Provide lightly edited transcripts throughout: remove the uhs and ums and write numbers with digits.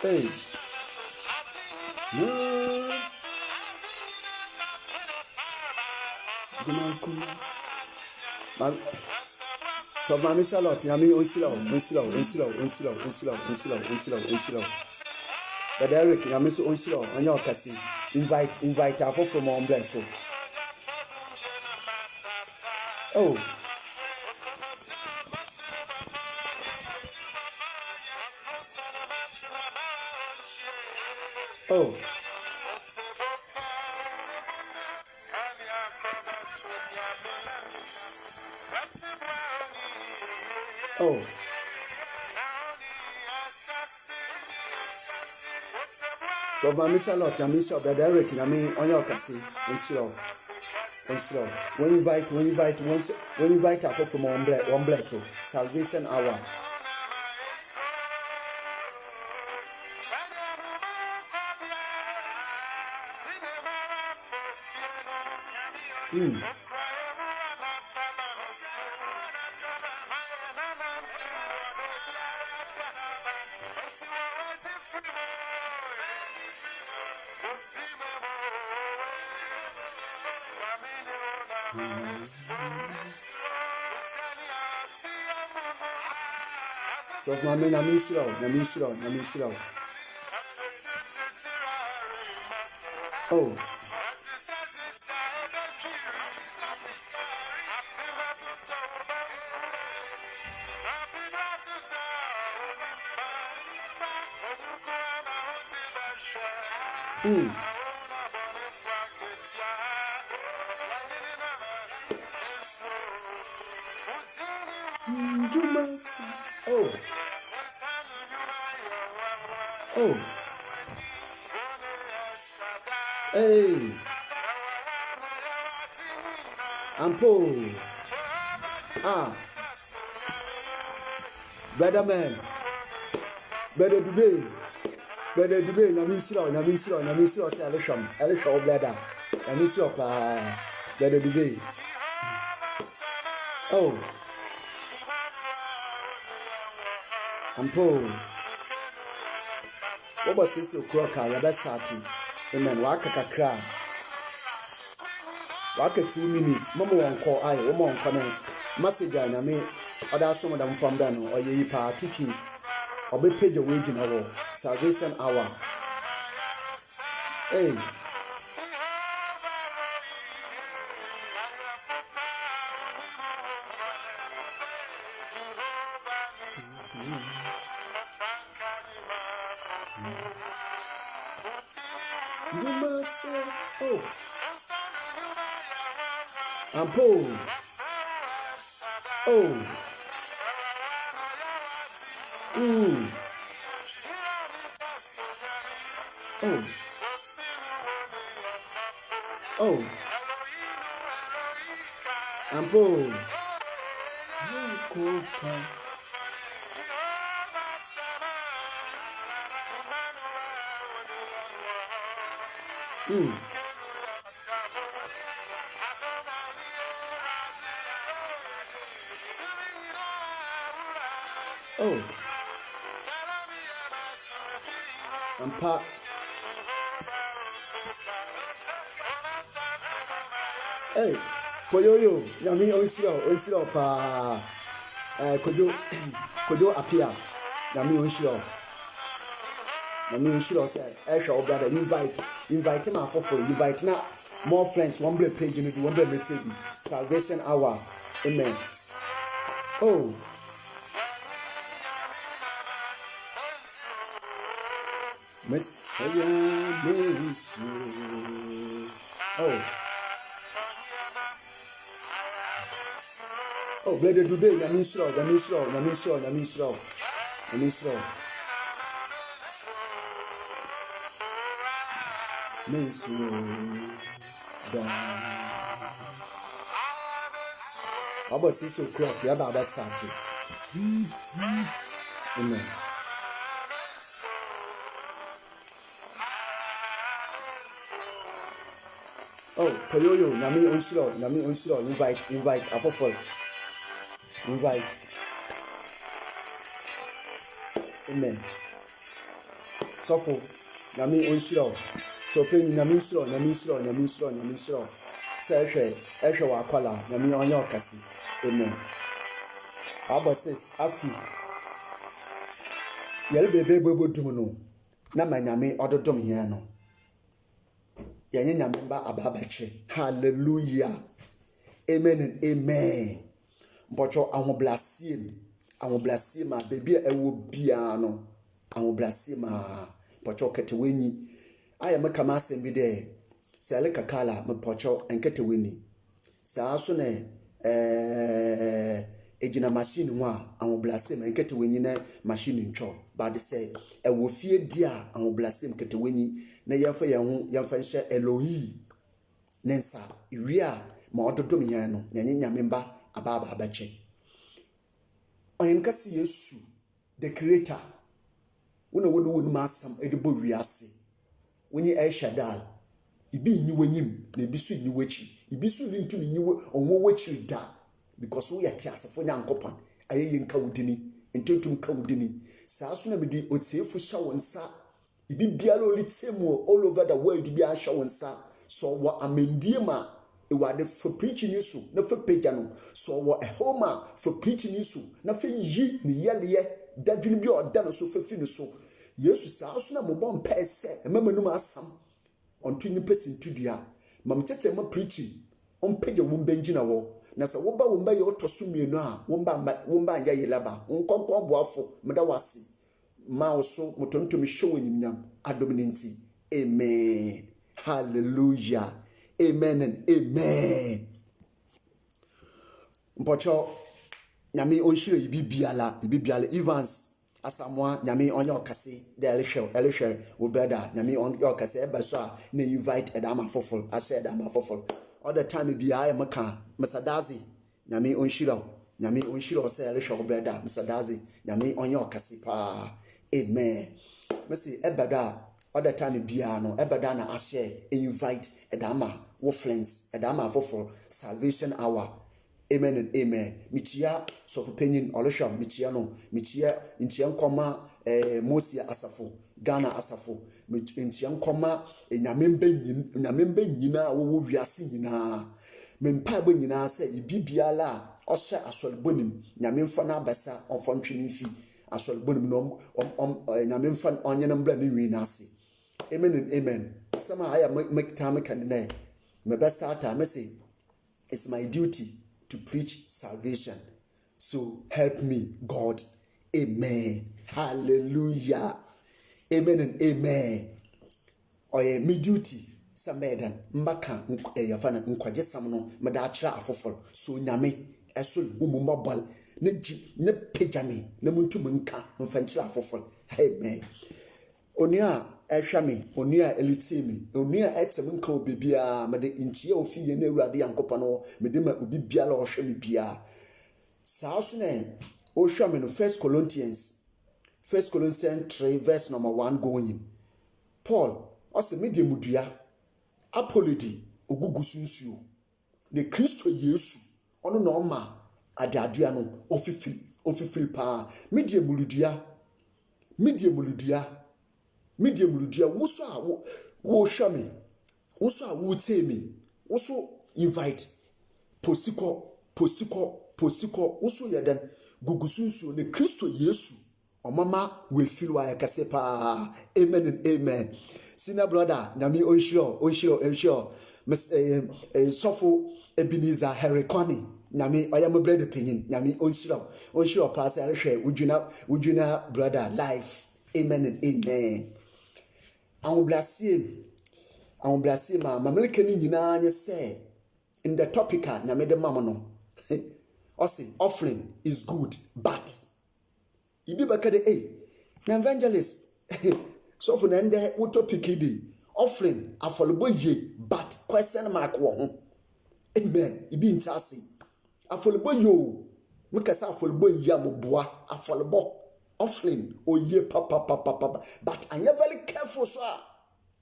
Hey. So Mami Charlotte, Yami Unshilo. But Eric, Yami so Unshilo, on your cassie. Invite her from on bless. Oh. Oh. Oh. So Mami Charlotte, Yami so but Eric, Yami on your cassie. Unshilo. When you invite her from one bless. Salvation hour. So Mami Yami. Oh. Oh. Oh. Hey. Ampo. Ah. Brother man. Brother Dubé. Yami Shiro, say Alisham, brother. Yami Shiro, Brother Dubé. Oh. Ampo. What was this o'clock? I best starting. Amen. Waka kakra. Waka 2 minutes. Mama won't call I. Woman comment. Message I mean. Other some of them from them or ye pa teachings. Or be paid your wage in our salvation hour. Hey. You must say, oh. Ampo. Oh. Oh. Oh. Ampo. Oh. Ampa. Hey, Koyoyo, Yami Onshiro, pa. Kojo appear. Yami Onshiro said, I shall brother invite him for invite now more friends, one blue page in it, one blue TV, salvation hour. Amen. Oh. Miss. Oh. Oh, Brother Dubé, Yami Shiro. Miss About 6 o'clock, yeah, Baba started. Amen. Oh, Poyoyo, Nami Onshiro, invite, Apopol, invite. Amen. Sofo, Nami Onshiro, so pay Nami Shiro. Say, Esha Wakwala, Nami Onyokasi. Amen. Abba says, Afi, Yel Bebe Bobo Dumuno, Nama Nami Ododom Hiano. Yanya member ababache. Hallelujah. Amen and amen. Bocho awon blasim ma baby ewo bia no. Awon blasima bocho keteweni. Aya meka ma asem bi de. Se ale kakala me bocho enketeweni. Sa so ne ejina machine ho a awon blasim enketeweni na machine ntwo. But say ewo fie dia awon blasim keteweni. Na yɛmfa yɛmfa nhyɛ Elohi nensa iwia ma ɔdodom yɛn no nyanye nyamemba ababa abache ɔyɛn kasi Yesu the creator wona wodo wonu masam edibo wiase wonye Eshadal ibi nyi wanyim na ibi so nyi wachi ibi so ntu nyi onwo wachi da because wo yɛte asefo nyankopɔn ayɛ nka wudini ntotum ka wudini saa so na bidi otiefo hya wonsa ibi biala olitemu all over the world bi ahya wonsa so wa amendie ma ewade for preaching you na for page no so wa a homa for preaching you na for yi ni yele dadwini bi oda no so fafi no so Yesu saa so na mobɔ mpa eseemamanum asam onto nyi person tudua mam cheche ma preaching on page wo mbanjina wo na sa wo ba wo mba ye otoso mienu a wo mba anya yelaba nkonkon boafo meda wase ma also mutonto mi show nyimnyam adominanti. Amen. Hallelujah. Amen and amen. Mpocho nyame onhire ibibiala Evans asamwa nyame onye okase de elehwe wo brother nyame onye okase eba so a na invite edama fofol ase edama fofol all the time bia maka mesadazi nyame onhire ose elehwe wo brother mesadazi nyame onye okase pa. Amen. Mercy ebada all the time bia no ebada na ashare invite edama wo friends edama for salvation hour. Amen and amen. Michia so for penyin olosha michia no michia nchia nkoma Mosia asafo Ghana asafo nchia nkoma nyamembe nyina wo wiase nyina mempa ba nyina se ibibiala ohye asolbonim nyamemfa na abasa onfo ntwene fi asolbonim no nyamemfa onye na mbra ne wi na ase. Amen and amen. Sama aya make time can na me best starter me say it's my duty to preach salvation, so help me God. Amen. Hallelujah. Amen and amen. Oye me duty samedan mbaka yafana nkwaje sam no meda akira afoforo so nyame eso umumobal ne pejame ne muntu munka mfankira afoforo. Amen. Onia ehwame onia elitimi onia etem nka obibia mede nchie ofiye na awurade yankopɔ no mede ma obibia la ohwame bia saa so na ohwame no 1 Corinthians 3 verse number 1 going. Paul ose mede mudua apology ogugusunsuo ne Kristo Yesu ono na oma adadua no ofifiri pa mede muludua wuso a wo hwame wuso a wo temi wuso invite posiko wuso yadan gugusunsu ne Kristo Yesu omama we feel wa yakase pa. Amen and amen. Senior brother nyame onhiro sofo Ebenezer Herikoni nyame oyam brother penyin nyame onhiro pa say rehwe wudwina brother life. Amen and amen. An blase ma mameleke ni nyina nye say in the topica na mede mama no say offering is good but ibi bakade na evangelist so for na nde wo topic di offering afolbo ye but question mark wo ho. Amen. Ibi ntase Afọlọbọ yo. Mekasa afọlọbọ yi amoboa. Afọlọbọ offering oye papa. But I am very careful so.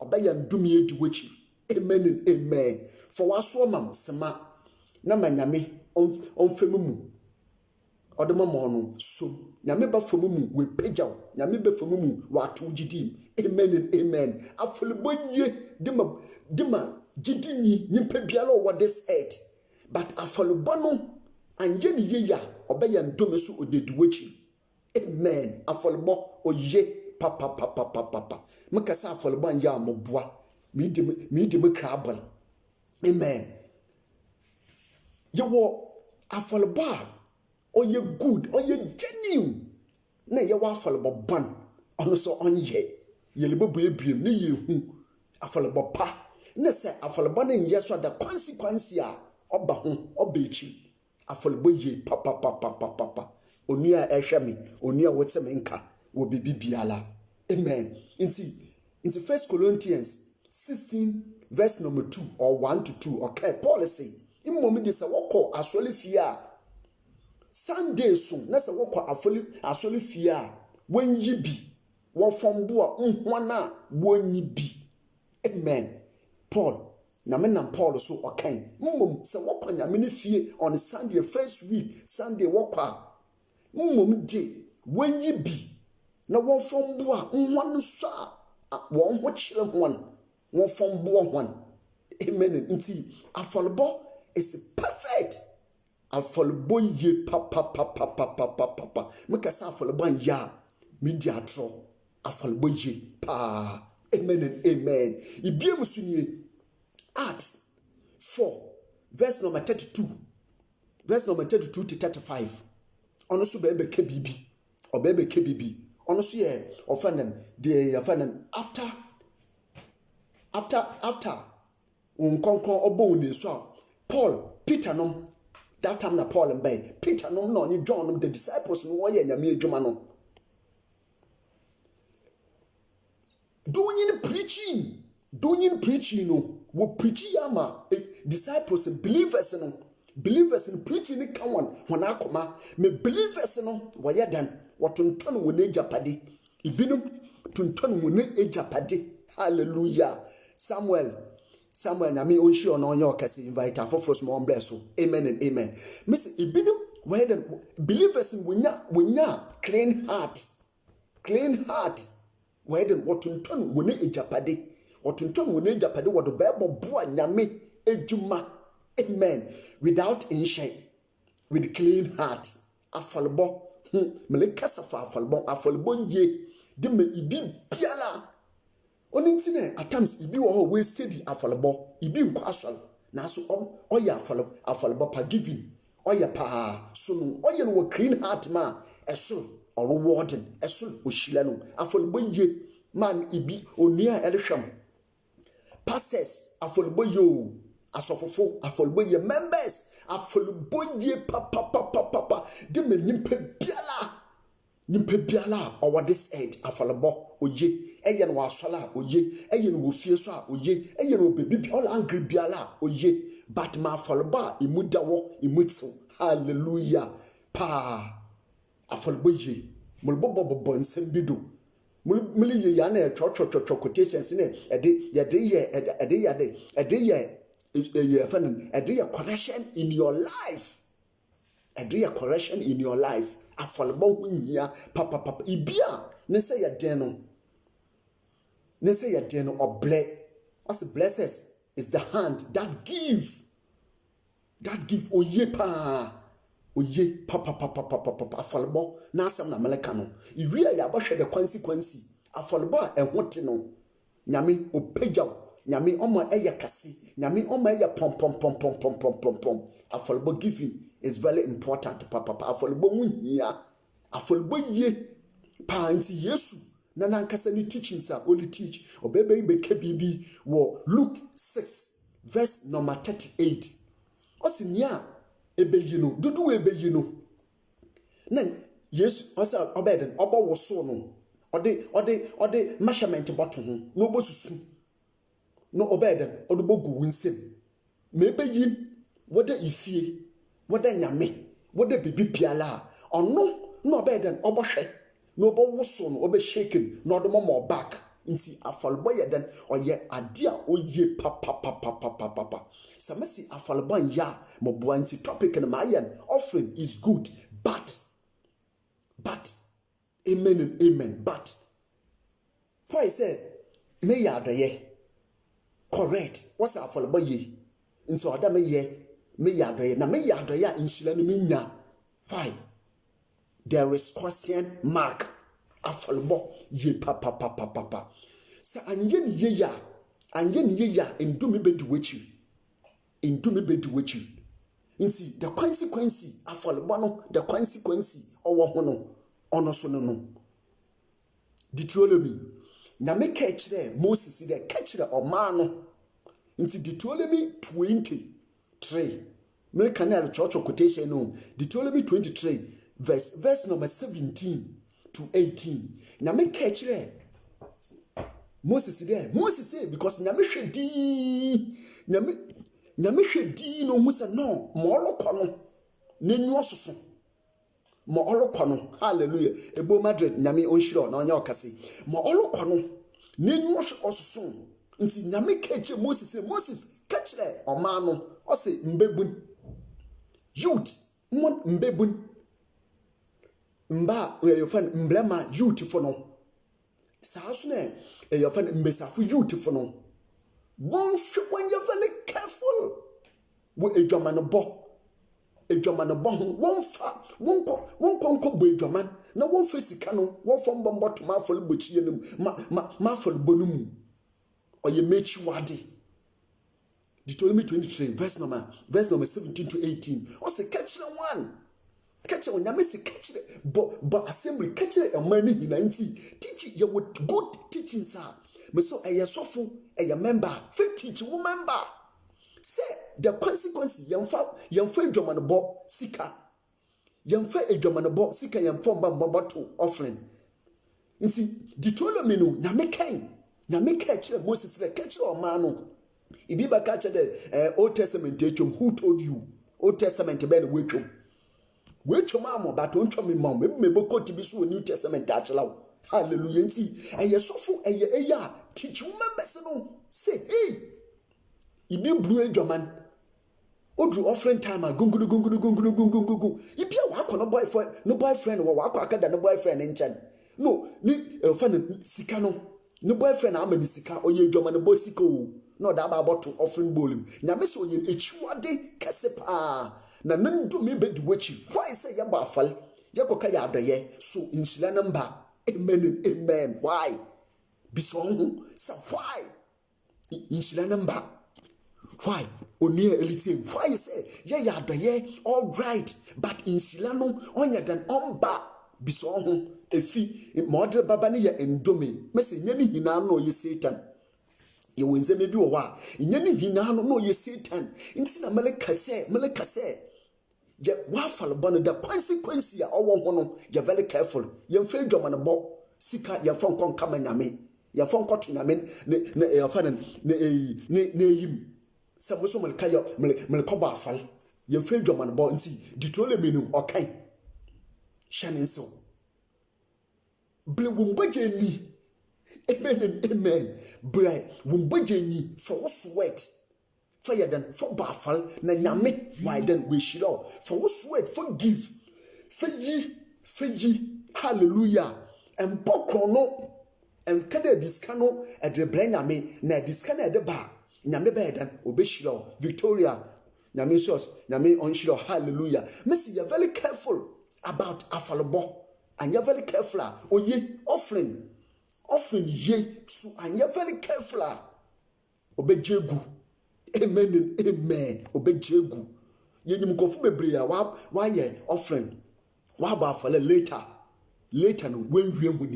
Obey and do me to which. Amen and amen. For was woman sema na manyame on femumu. Odema mono so nyame ba famumu we pagyaw nyame ba famumu wa to gidim. Amen and amen. Afọlọbọ ye dima gidini nyimpa biala over this earth. But afọlọbọ no anje ni ye ya obey and do me so odeduwachi. Amen. Afọlọbọ oye papa. Mekasa afọlọbọ anja amoboa. Me di crabble. Amen. Yewo afọlọbọ oye good, oye genuine. Na yewo afọlọbọ ban. Ono so onye. Yelebo buebiem ne yehu afọlọbọ pa. Na se afọlọbọ na nye so the consequence a oba ho oba echi. Afọlọbọ ye papa. Onu a ehwe me, onu a wote me nka wo bibi biala. Amen. Into 1 Corinthians 16 verse number 2 or 1 to 2. Okay, Paul say, in moment this woko asole fia. Sunday so na se woko asole fia. When ye be wo from boa nhwana wonyi bi. Amen. Paul na me nam Paul so okay. Mum se woko nyame ne fie on Sunday first week Sunday woko mum de when ye be na wo from boa nhwan so wo ho chire hwan wo from boa hwan. Amen. Nti afọlọbọ is perfect. Afọlọbọ ye papa. Mekasa afọlọbọ ya media atro afọlọbọ ye pa. Amen and amen. Ibiem sunye Acts 4 verse number 32. Verse number 32 to 35. Ono so bebe kebibi. Or bebe kebibi. Ono so ye offended the offended after unkonkon obo ni so Paul Peter no that time na Paul mbe Peter no ni John no the disciples no ye nyame adwuma no doing preaching no wo preach yama disciples and believers in preaching ni kan won akoma me believers no wo ye dan wotonton wo na japade ibinum tonton wo na ejapade. Hallelujah. Samuel na me onshi ono onye okase invite afoforo small bless so. Amen and amen. Miss ibinum where the believers in wonya clean heart where the wotonton wo na ejapade wotonton wo na ejapade wo do bible boa nyame ejuma. Amen. Without inche with clean heart afọlọbọ melekasa fa afọlọbọ ye de me ibi biala. Onintine at times ibi wo ho we steady afọlọbọ ibi nkọ asọl na so oya afọlọbọ pa giving oya pa so no oya no clean heart ma eso or rewarding eso ohyila no afọlọbọ ye man ibi onua elhwam pastors afọlọbọ yo asofofo afọlọbọ ye members afọlọbọ ye papa de me nyimpa biala over this earth afọlọbọ oye eye no asola oye eye no ofie so a oye eye no bebi all angry biala oye but ma afọlọbọ imudawo imutso. Hallelujah. Pa afọlọbọ ye mulbobo nsem bido muli ye ya na tro quotations ne ede correction in your life. Correction in your life. Afọlọbọ hunya papa ibia ne say ya den no oble. As blesses is the hand that give oye papa afọlọbọ na asem na meleka no iwi ya ba hwe the consequence afọlọbọ ehote no nyame opagyaw nyame omo eye kase nyame omo eye pom afọlọbọ giving is very important papa afọlọbọ hunya afọlọbọ ye pa nti Yesu na nankasa ni teachings a only teach obebe be kebibi wo Luke 6 verse number 38. Osinia ebeyi no dudu ebeyi no na Yesu osa obeden obo woso no ode measurement bottle ho no obosusu no obeden odobogu winsem me ebeyi wode ifie whether nyame, whether bibi piala, or no better than oboshe, no bowoson, obe shaken, no the more back. Inti afalboya then or ye adia o ye papa. Samasi afalban ya mobuanti topic and mayan offering is good, but amen and amen. But why say me yada ye correct? What's afalboy ye? Into Adam ye me yada ye na me yada ya inshila no minya. Why? There is question mark. Afalbo ye papa. Sa anyen ye ya ndu me bedu wechi. Inti the consequence afalbo no, the consequence owo ho no ono so no. Deuteronomy na me ka kire Moses de ka kire o man no. Inti Deuteronomy 23 me canal church quotation no. Deuteronomy 23 verse number 17 to 18. Na me ka kire Moses say because nyame hwedi no hu se no mo olokọ no nenyu ososo mo olokọ no hallelujah ebo Madrid nyame onhiro na onya okase mo olokọ no nenyu ososo nti nyame ka kire Moses ka kire o man no o se mbebun youth mon mbebun mba your friend mblema youth for no saaso na your friend mbesafu youth for no when you're very careful with a German bo won konko bo edwaman na won fesika no won fom bombo to ma fol bochie no ma fol bonumu oye mechi wade Deuteronomy 23 verse number 17 to 18 o se catch one catch on nyame se catch but assembly catch a man ni nti teach you with good teaching sir me so sofo member faith teach wo member say the consequence yemfa edwaman bo sika yemfa bombo to offering nti Deuteronomy no na me kan kire Moses re ka kire o man no ibi ba ka kire the Old Testament who told you Old Testament be na wetwom amo but ontwom me mom me bokoti bi so New Testament achelaw hallelujah nti sofo eya teach members no say hey ibi blue edwaman odru offering time gungudu ibi wa no boyfriend wo wa akada no boyfriend nchen no ni fan sika no no boyfriend amani sika oye edwaman bo sika o no da ba bottle offering bowl na me so oye echiwade kasepa na nandu me be duwachi why say ya ba afal ya koka ya adoye so inshila number amen why biso so why inshila number why oni elite why say ya adoye all right but inshila no onya dan omba biso efi model baba ne ya endome mese nyani hina no ye Satan ye wenze mebi wo wa nyani hina no ye Satan nti na meleka say je wafal bono the consequence ya owo ho no je very careful ye mfa edwamane bo sika ye fon kon kama nyame ye fon koto nyame ne ye fa ne yim se mo so meleka yo meleko ba afal ye mfa edwamane bo nti Deuteronomy no okan shanin so ble wumbaje ni amen ble wumbaje ni for sweat fire then for bafal na nyame why then we shiro for what sweat forgive fayi hallelujah and pokrono and kada diskano e de nyame na diskana e de ba nyame ba then obeshiro Victoria nyame sos nyame onshiro hallelujah mercy you very careful about afalbo and you very careful oye offering ye so and you very careful obejegu amen obejegu yenyim kofu bebre ya wa ye offering wa ba afala later no wenwie mu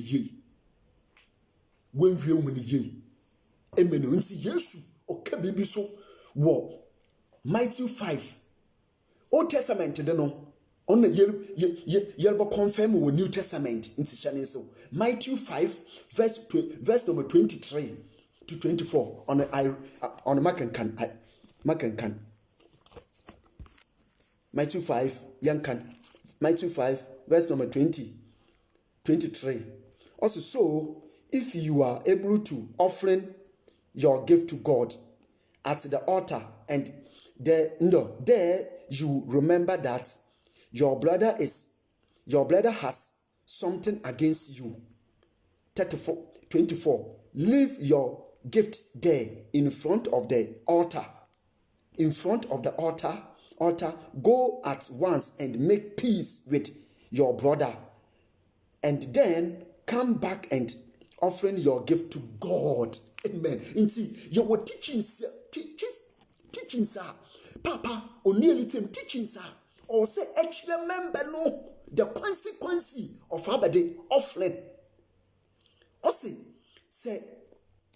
ni ye amen nti Yesu oka bibi so wo Matthew 5 Old Testament de no on the ye confirm with New Testament nti shane so Matthew 5 verse number 23 to 24 on the Mark and can Matthew 5, Matthew 5, verse number 23. Also, so if you are able to offering your gift to God at the altar, and there you remember that your brother has something against you. 24. Leave your gift there in front of the altar. In front of the altar, go at once and make peace with your brother, and then come back and offering your gift to God. Amen. Inti you were teaching sir, Papa only teaching sir, or say actually remember no the consequence of our day offering. Or say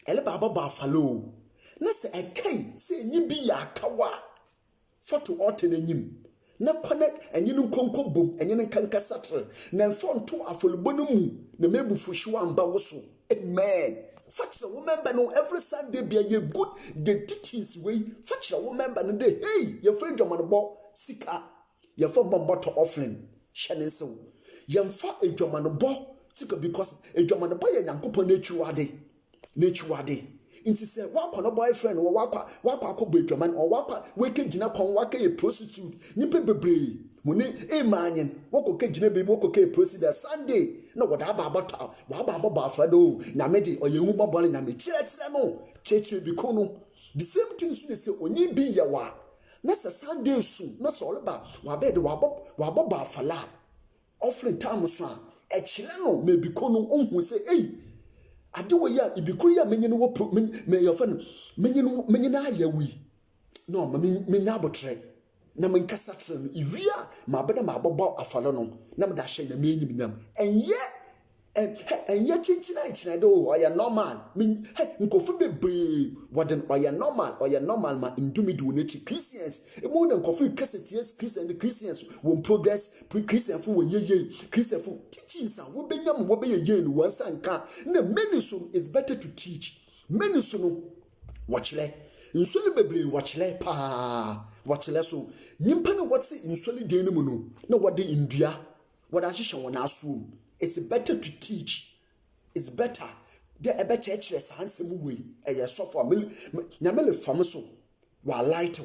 ele baba ba follow. Na se ekai se nyi bi ya kawa foto oten enyim na connect enyi no konko bom enyi no kanka satre na mfo nto afolbo no mu na mebu fuhwe amba wo so. Amen. Fatcha remember no every Sunday be a good the teachings way. Fatcha remember no day hey your friend Jomanbo sika your phone bomb to offering shane so yemfa edwamanbo sika because edwamanbo ye Yankopon nature ade inti say wakwa no boyfriend wo wakwa akọbọ edwaman o wakwa weke gina kon waka ye prostitute nipa bebre muni emanyen wokoke gina bebi wokoke prostitute Sunday no wada ababata wa ababa afado na mede oyehu bobole na me chire no cheche biko no the same thing so dey say onyi bi ya wa na sa Sunday su na so oleba wa bed wa boba afala offering time so a chire no me biko no ohun say adewo ya ibikuru ya menye no wo me your friend menye na ayawi no menya abotre na menkasa tre no iwia ma beda ma bobo afalo no na me da hye na menyim nam enye chinchina do oya normal nkofu bebe waden oya normal ma ndumi do na chi Christians emo na nkofu Christians won progress Christian fu won yeye Christian fu teachings a wo benyam wo be yeye no wansa nka na many so is better to teach many so no watchile insoli bebre watchile pa watchile so nyimpa na what's insoli de no mu no na wode ndua wada hyehyɛ won aso. It's better to teach. It's better. The ebe church sansem we eye sofo nyamele fam so wa light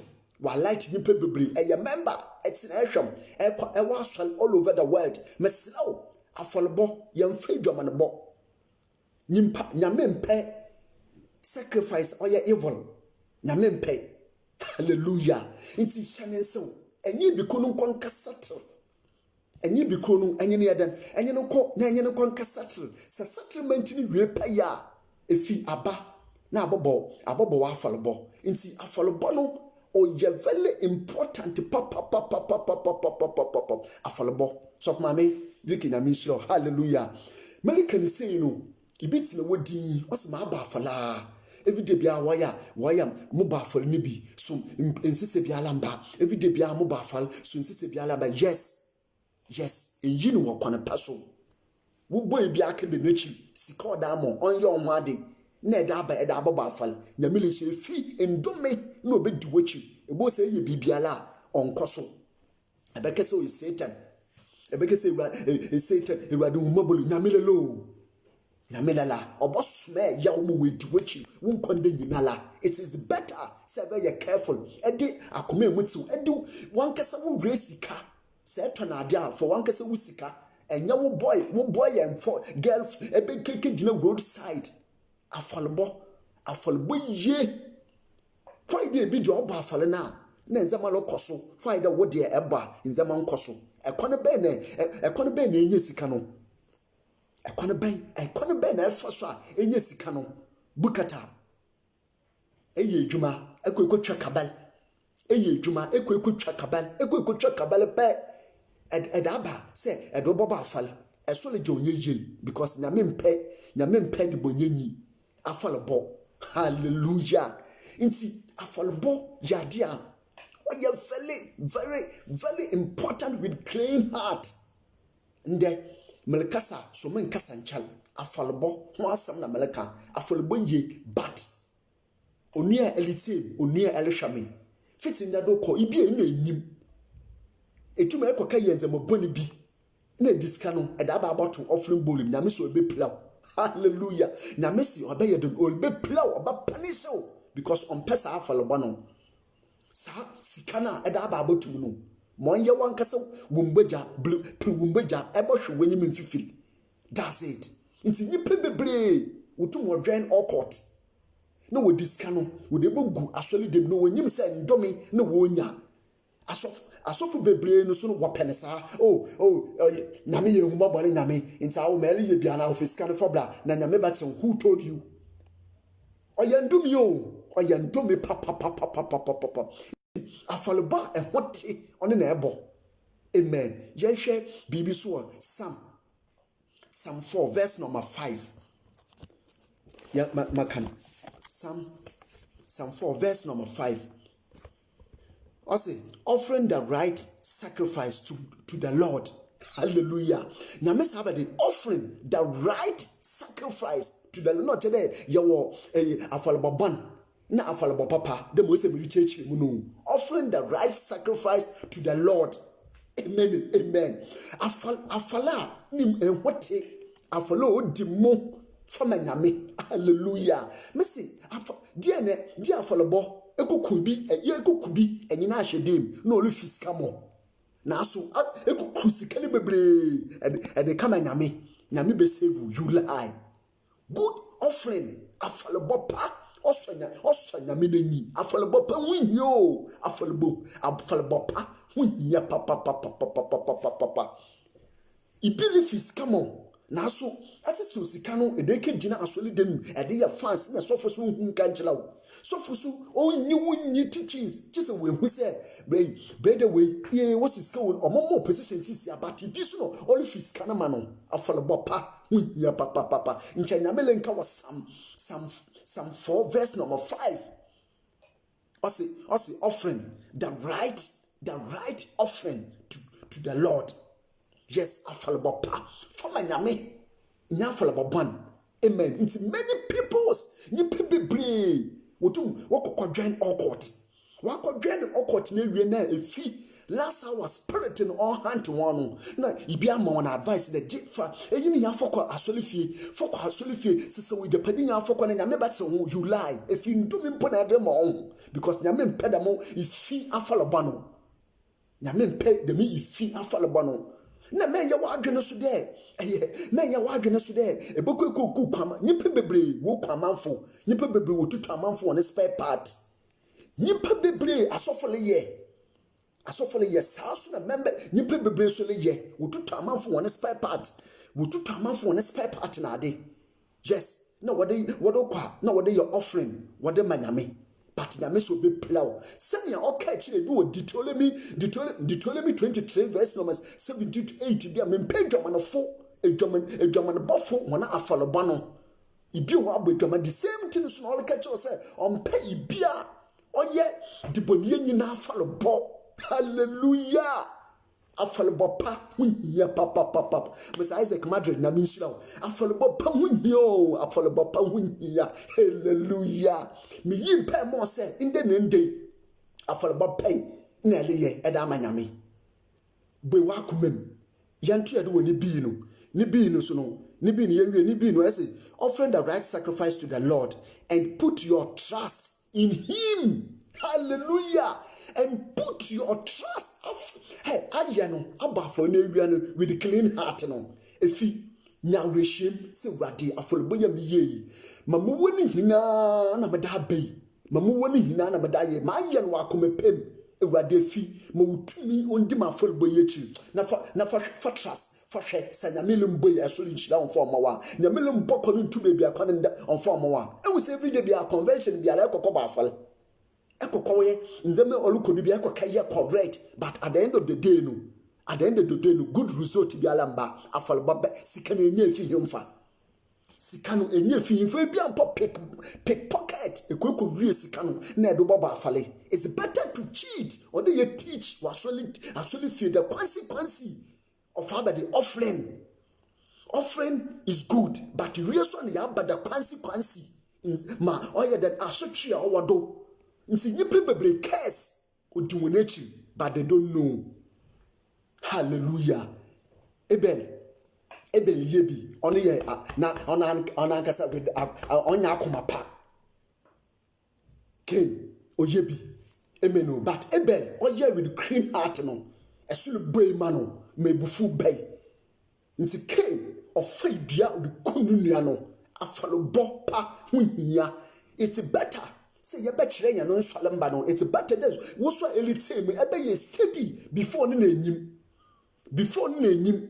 nipa bebre eye member etina ehwem e wa swal all over the world meselaw afolbo yemfa dwamanbo nyimpa nyamempe sacrifice oye evil nyamempe hallelujah inti shanen so enyi bikonu konka settle enyi bikonu enyi ne yadan enyi no ko na enyi no konka settle sa settlement ni wie pa ya efi aba na abobo wa afalbo inti afalbo no oye very important afalbo so mama Vicky na misho hallelujah malika ni say no ibiti na wodi osema aba afala everyday bia waya mobile phone ni bi so insise bia lamba everyday bia mobile phone so insise bia lamba yes enyi no wakwana paso wo boy bia ka de nachi sika odamo onye onho ade na eda aba phone nya mele she fi endome na obedi wachi ebo se ye bibiala onkoso ebeke se o Satan ebeke se Satan ewade humabolu nya mele lo na melala obosme ya wo wedi wachi won konde nyinala. It is better say be careful edi akoma emuti edi wankasa wo resika say tonade a for wankasa wo sika enya wo boy and for girl ebe keke gina roadside afalbo ye why dey be do oba afale na nzama lo koso why dey wo dey eba nzama nkoso ekone be na enye sika no ekone be na efa so a enye sika no bukata eye adwuma ekotwa kabal eye adwuma ekotwa kabal pe edaba se edoboba afal esole je onye because nyame mpe de bonyenyi afalbo hallelujah inti afalbo yadia oye very very important with clean heart nde melkasa so men kasa nchal afalbo ho asam na melka afalbo ye but onia elitim onia elishame fitin da do ko ibi enu enyim etuma ekoka yenze mo boni bi na diska no eda ba about offering bowl nyame so be plow hallelujah nyame si obeye don o be plow oba punish o because on pesa afaloba no sa sikana eda ba about no mo ye wankasa wumbaja wumbaja ebo hwe wanyim mfifiri that's it nti nyipe bebre wotum odwen okot na wo diska no wo de bogu asoli dem no wanyim se ndomi na wonya asofu bebre no so no wopenesa nyame ye huma bone nyame nti awo mele ye bia na ofiska no fobla na nyame baten who told you oyandumi papa afalba ehoti one na ebo amen ye hwe bibi so Psalm 4 verse number 5 ya makan Psalm 4 verse number 5 also offering the right sacrifice to the Lord. Hallelujah. Now let's have the offering the right sacrifice to the Lord today. Yawo afalbaban na afalbapapa the most church offering the right sacrifice to the Lord. Amen. Amen. Afala nim enwote afalo dimo fama nyame. Hallelujah. Messi dia afalbo ekokubi enyina ahedem na olu fiska mo na so ekukrusi kale bebre e kama nyame be save you lie good offering afalbopa osanya menani afalbopa hunyo afalbopa hunya papa ibiri fiska mo na so atese osika no edeke gina asole dem ede ya fans na sofo so hu kanchela wo sofo so onyi teachings just we hu say brother we ye was is go omomo position sisi abati bi so no all fiska na ma no afalbopa hunya papa nchanya melenka was some 4 verse number 5 also offering the right offering to the Lord. Yes, afalbopa for my nyame nya afalboban amen. It's many peoples ni pebebre wotum wokokwadwan okot na wie na efi last hour spirit in all hand to one na ibi ama na advice the jifa eyini ya fokọ asọlifie sese we japadi nya fokọ na nyame bate ho you lie efi ndumi mpo na ede mo because nyame mpeda mo ifi afalobano nyame mpe de mi ifi afalobano na me ya wadwene so de ebekọ kwama nyipe bebre wo kwamanfo nyipe bebre wo tutu amanfo on spare part nyipe bebre asofole ye saso na member nyipe bebre so le ye wo tutu amanfo on spare part na ade yes na wode your offering wode manyame but nyame so be plow senya okay chire bi wo Deuteronomy 23 verse number 17 to 8 dia me page manofo edwaman bofo mona afaloba no ibi wo abodwama the same thing so all catch us say on pay bia oye diboniye nyina afalobo hallelujah afalobopa hunya papa Mr. Isaac Madrid na minshira afalobopa hunyo afalobopa hunya hallelujah me yimpa mo say inde nende afalobopa na leye eda manyame be wa kumem yantu ade woni bi no so no ni bi no I say offering the right sacrifice to the Lord and put your trust in him. Hallelujah. And put your trust ayano abafo na ewia no with clean heart no efi nya reshem se wade afoloboya mi ye mamu woni hina na meda bei mamu woni hina na meda ye ma ye no akomepem ewade fi ma wutumi ondi ma afoloboya chi na fa trust fa hwe sanyamilum boy esoli nchira on form wa nyamilum boko no ntu bebi akwa nda on form wa e say every day be a convention be ala ekokoba afale ekokowe nzeme olukodu bi ekokaye correct but at the end of the day no good result bi ala mba afale baba sikana enye efi himfa sikano enye efi himfa bi ampo pickpocket ekoko wie sikano na edo baba afale. It's better to cheat or they teach actually feel the consequence of how the offering is good, but the reason you have the consequence is ma oya that asotria owado nti nyipe bebre curse odumonechi but they don't know. Hallelujah. Abel yebi ono ye na ona ankasa with onya akoma pa. Cain oyebi emenu but Abel oye with clean heart no esulu boy mano mebufu bay. Nti Cain ofa dua de kunu nua no afalo bo pa huhia. It's better say you better nya no nswalemba no. It's better that wo so elite me ebe ye steady before no enyim. Before no enyim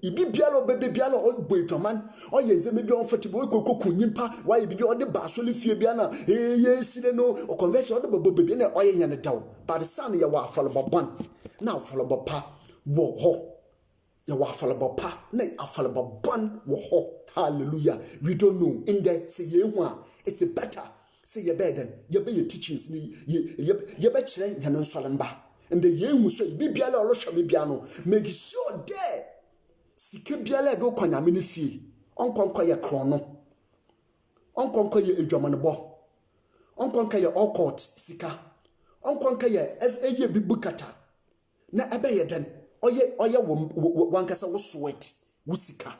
ibi bialo bebe bialo o boitoman o ye nze mebi on fatibo kokoko nyimpa why bibi o de basole fie bia na ye sire no o conversion o de bobo bebe na o ye nya ne daw but san ye wa afalobban na afalobba wo ho ye wa afalobba na afalobban wo ho. Hallelujah. We don't know in there say ye hu a it's better say ye burden ye be your teachings ni ye be kire nya no nswalemba. And the young so be biala or shami biano, make sure there. Sike biala do kwanya mini fee. Unconquer your chrono. Unconquer your ejamanabo. Unconquer your all court sika. Unconquer your FA bibukata. Na abeye den. Oye wankasa wo sweat. Wusika.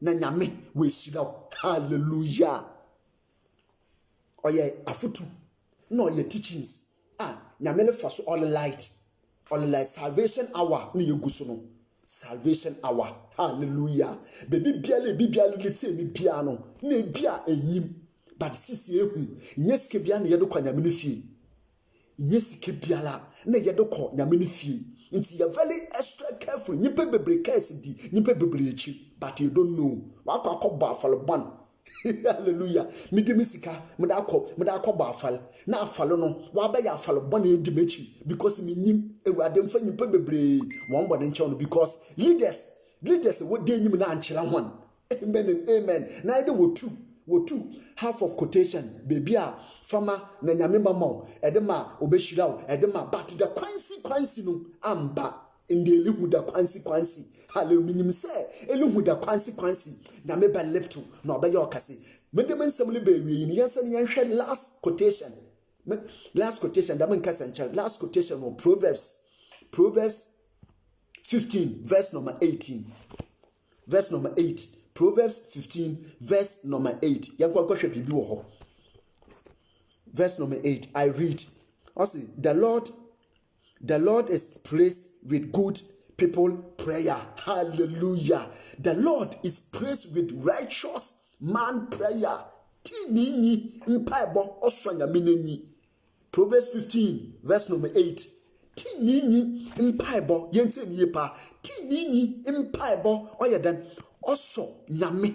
Na nyame we shida. Hallelujah. Oye afutu. No your teachings. Nyame le faso all light. All like salvation hour ni yegusuno salvation hour. Hallelujah. Baby biala lete mi bia no na bia enyim but sisi ehu nyeske bia na yedo kwa nyame ne fie nyesike biala na yedo kwa nyame ne fie nti you very extra careful nyipe bebre case di nyipe bebre echi but you don't know wakwa akọba afalban. Hallelujah. Midimisika, Medako Bafal, na falono, Waba ya falobon dimechi, because minim, a wadem for you probably one body channel because leaders would deem you an chilla one. Amen and amen. Neither would two. Half of quotation, baby, farmer, Nanyamima mo, Edema, Obeshirao, Edema, but the consequence no, amba, in the look with the consequence. Hallelujah say elu hu da consequence na me ba left to no ba your kase me dem nsem le ba wi ni yansa ni yanhwe last quotation da man kase nchal last quotation of Proverbs 15 verse number 18 Proverbs 15 verse number 8 yankwa kwahwe bibi wo ho verse number 8 I read also the Lord is pleased with good people prayer. Hallelujah. The Lord is praised with righteous man prayer. Tinini mpaibo oswanya mineni. Proverbs 15 verse number 8. Tinini mpaibo yente niyepa. Tinini mpaibo oyedan oso nyame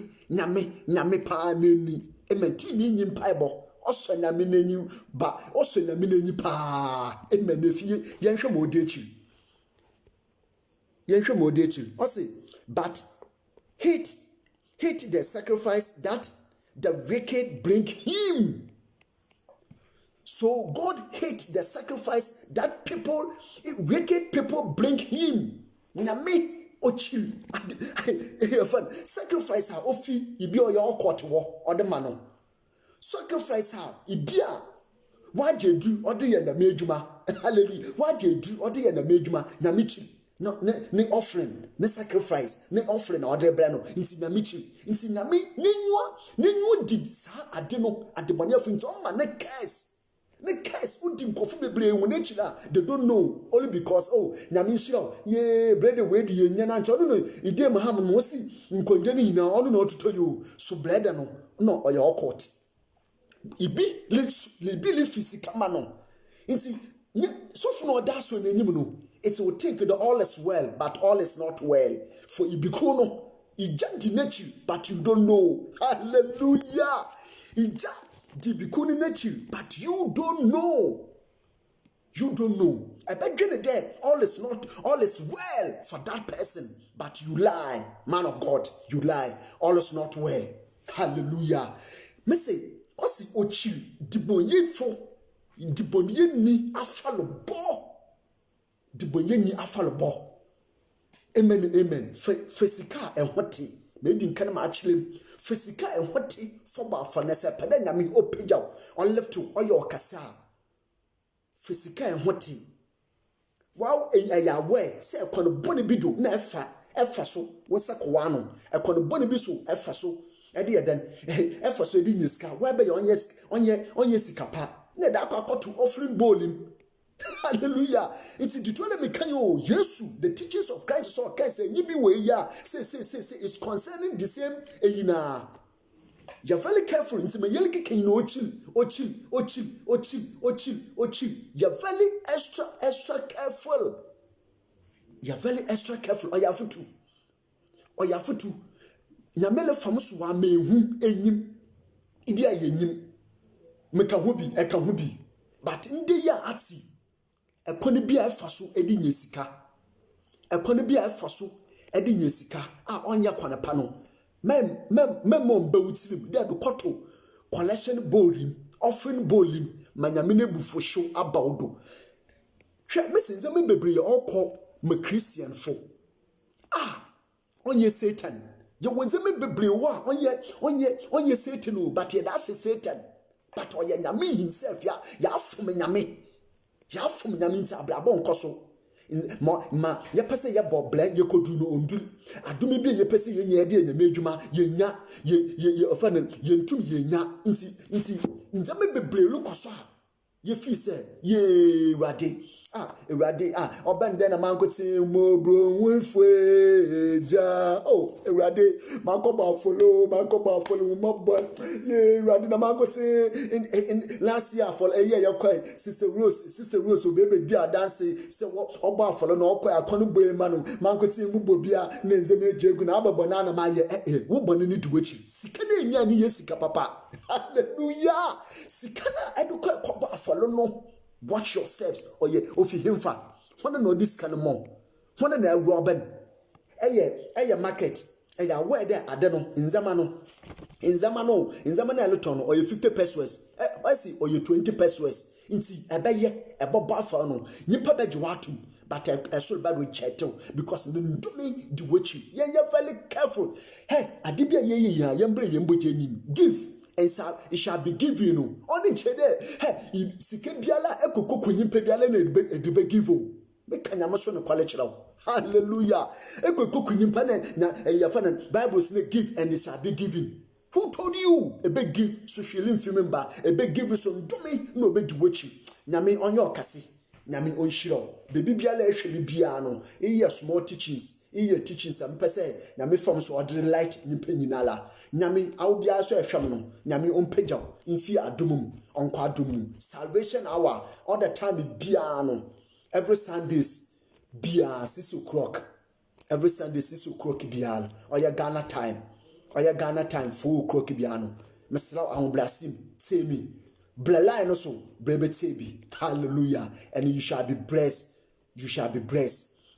pa neni. Amen. Tinini mpaibo oso nyame neni ba oso nyame neni pa. Amen. Efie yenhwe modechi. But hate the sacrifice that the wicked bring him. So God hates the sacrifice that wicked people bring him. Nyame ochil. Sacrifice ha ofi ibi oyo court wo odemano. Sacrifice ha ibia waje du ode ye na mejuma. Hallelujah. Waje du ode ye na mejuma na michi. No, ne offering, ne sacrifice, ne offering order brano. Inti na michi, inti na mi, nenwa did sa adeno adebanya finto ma ne curse udim kofu bebre won echira. They don't know only because nyame shira ye bread we di yen na ncho no ide maham no si nkonje ni na onu na otuto you so bread no oya court ibi le physical man inti so for no that so na enyim no. It will think that all is well, but all is not well. For Ibikono, Ija nature, but you don't know. Hallelujah. Ija Dibikuni nature, but you don't know. You don't know. I beg you there, all is well for that person, but you lie, man of God, you lie. All is not well. Hallelujah. Me say, osi ochi dibonye fo, dibonye ni afalo bo. The bonyenyi afalobo. Amen. Fesika and wati. Made in Kanama actually. Fesika and wati for Bafanessa. Padanyami o pejao. On left to oyo kasa. Fesika and wati. wow ya aware say ekon boni bi do na efa so wosa kwa no ekon boni bi so efa so e de den efa so e di nyiska wa be onye sika pa na da akwato offering bowl him. Hallelujah. It's Deuteronomy kanyo Yesu the teachings of Christ so can say you be we ya say it's concerning the same eyina. You're very careful into my yellow can no chill. You're very extra careful. You're very extra careful. Or you have to. Yamele famus wa me hu enyim. Idi ayenyim. Meka hobi, eka hobi. But inde ya ati. Ekone bia efaso edi nyesika. Ekone bia efaso edi nyesika. Onya kwana pa no. Mem bewutirim de do koto collection bolim offering bolim manyamene bufo show abawdo hwe mesenze me bebre okọ me Christian fo onye Satan ye wonze me bebre wo onye Satan o but ye that Satan but oye nyame himself ya afom nyame nti abrabo nkoso ma ye pese ye boble ye kodu no ondul adumi bi ye pese ye nya de nyame adwuma ye nya ye ofane ye ntum ye nya nti me bebre lu kwaso a ye fi se ye wade obende na mankoti mo bro nwefwe ja ewade makoba follow mo boy ye wade na mankoti in last year for a year your sister Rose obebe dia dance se oba follow na okoy akonu boy manu mankoti mu bobia na nzeme jegu na ababo na ma ye wo bonu ni duwechi sika na enya ni yesika papa hallelujah sika na eduko koba follow no. Watch your steps. Or ye ofi himfa. Wanna know this kind of more. Wanna know Robin. Eye market. Eye where there adeno in zamano eluton or ye 50 pesos. I see or ye 20 pesos. Inti ebeye eboba for no. Nipa bejuatum. But I should bad with chattel because the doing the witch. You're very careful. Hey, adibia ye yambre yembo give. And it shall be given you. Only chede. Hey, Sikebiala, Ekoko Kunyimpe Biala, and the givo. Make an Amazon college. Hallelujah. Ekoko Kunyimpa, na Yafan Bible say give and it shall be given. Who told you a big give? So she live remember a big give some dummy, no bed to watch you. Nami on your cassie. Nami on shiro. The Bibiala should be piano. Here small teachings. Here teachings and pese. Nami forms or delight in peninala. Nyami au bia so ehwem nyami ompagyaw mfi adumum onko adumum salvation hour all the time bia no every Sundays bia 6 o'clock every Sunday 6 o'clock bia oya Ghana time 4 o'clock bia no mesra ahun blasim temi blala no so brebe tebi hallelujah and you shall be blessed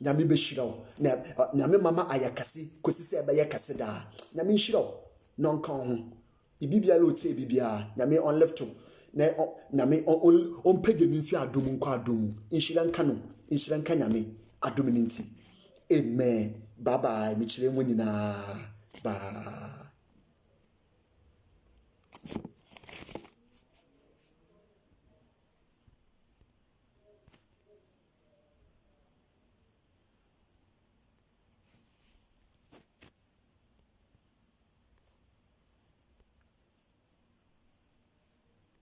nyami be shiraw nyami mama ayakasi kosi se be yakase da nyami shiraw non kan ibibia lo tie bibia nyame on left to na nyame on page ni fi adom nko adom inhira nka nyame adom ni nti amen bye bye mi kire mo nyina bye.